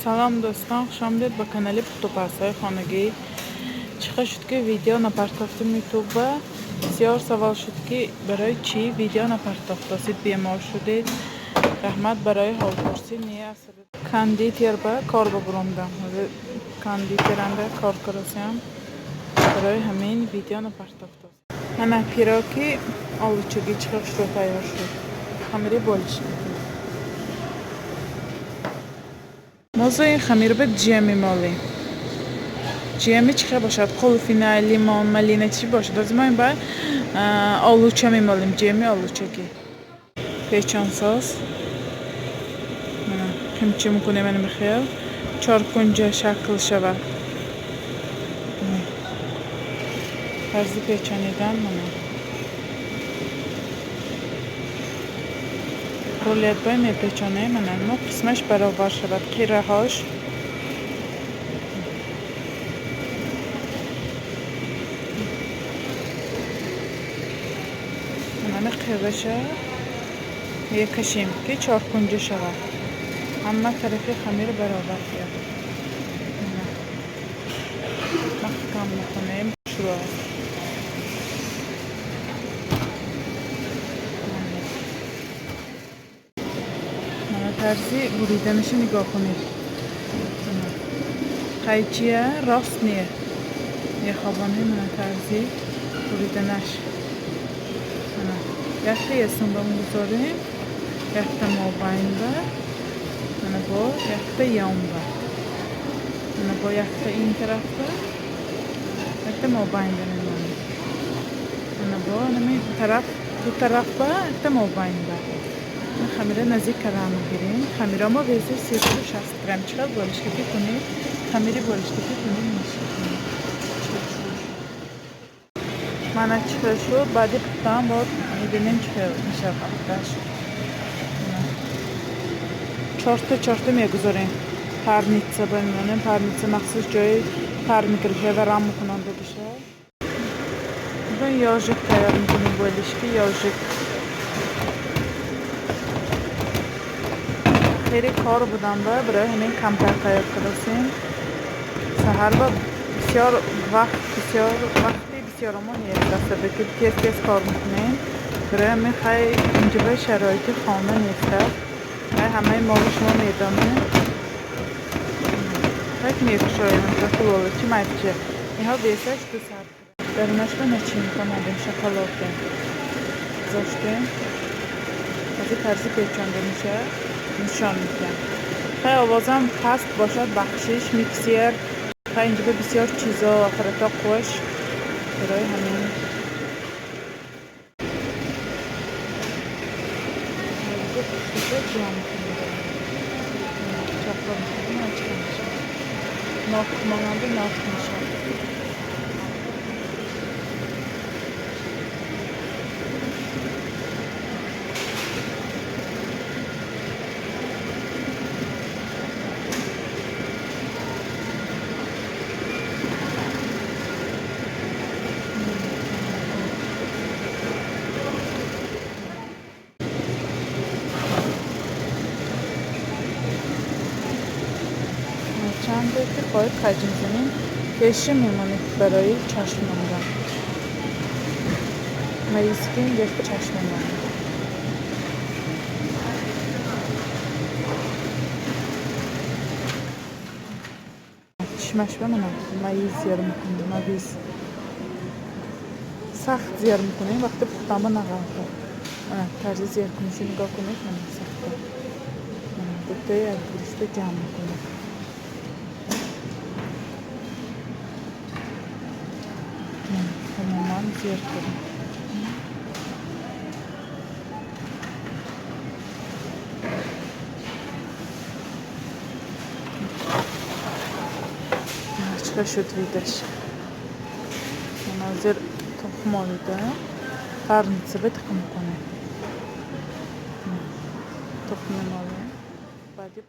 سلام دوستان، خوش آمدید به کانال پختوپزهای خانگی. چقدر شد که ویدیو نپرداختیم یوتیوب. بسیار سوال شد که برای چی ویدیو نپرداختید، بیمار شدید. رحمت برای حال پرسی نیه اصلا کاندیتر با کار ببرمدم. کاندیترنده کار کرسیم برای همین ویدیو نپرداختم. انا پیراکی آلوچگی چقدر شد تیار شد. خمیری بولش موضوع این خمیر به جیمی مالی جیمی چقدر باشد؟ قلفینه، لیمون، ملینه چی باشد؟ از ما این باید آلوچه میمالیم. جیمی آلوچگی پیچان ساز کمچی میکنه منو بخیر 4 کنجه شکل شود طرزی پیچانیدن رولیت باید میپیچانه ما قسمش برابر شود قیره هاش قیرشه یک کشیم که 4 کنجه شود همه طرفی خمیر برابر کرد محکم میکنیم شروع طرزی بریدنش نگاه کنید قیچیه راست نیه یه خوابانه من طرزی بریدنش یخته یه سنبه بگذاریم یخته مابین با یخته یام با یخته این طرفه یخته مابین با نمی طرف دو طرف با یخته مابین خمیره نزدیک کرم میگیریم خمیره ما ویزی 360 گرم چقدر بالشکفی کنید خمیری بالشکفی کنید میشه من چقدر شد بعدی پختم باید میبینیم چقدر میشه پختش 4 تا میگذاریم پرنیتسه بمیمونیم پرنیتسه مخصوص جای پرمیگرشه و رم میکننده بشه بگن یاجک تیار میکنیم بالشکی یاجک خیلی کار بودم برای همین کمتر تیار کردیم سهر با بسیار وقتی بسیار ما نیست دسته که تیز کار میکنیم برای همین خیلی اینجا شرایط خانه نیسته همه مال شما میدانیم خیلی میفشایم همچه چی میفشه اینها بیسش دو سر برنش رو نچی میکنم شکلاته زاشتیم از این طرزی پیچانده میشه نشان میدم خیلی آوازم پست باشد بخشش میکسیر خیلی اینجا بسیار چیزا آخرتا خوش برای همین نافت ماننده نافت میشه چند که خواهد خجیم زنیم کشی میمانید برای چشم ماندن مریسکین یک چشم ماندن چشمش بمانم مریض زیر میکنیم مریض سخت زیر میکنیم وقتی پختم نقرده طرز زیر کنشی نگاه کنید من سخته دوتای از گوشت جمع میکنیم تماما زیر کنیم چقدر شد ویدش مناظر تخم آلوده پرنیتسه به تخم کنه تخم ماله بعدی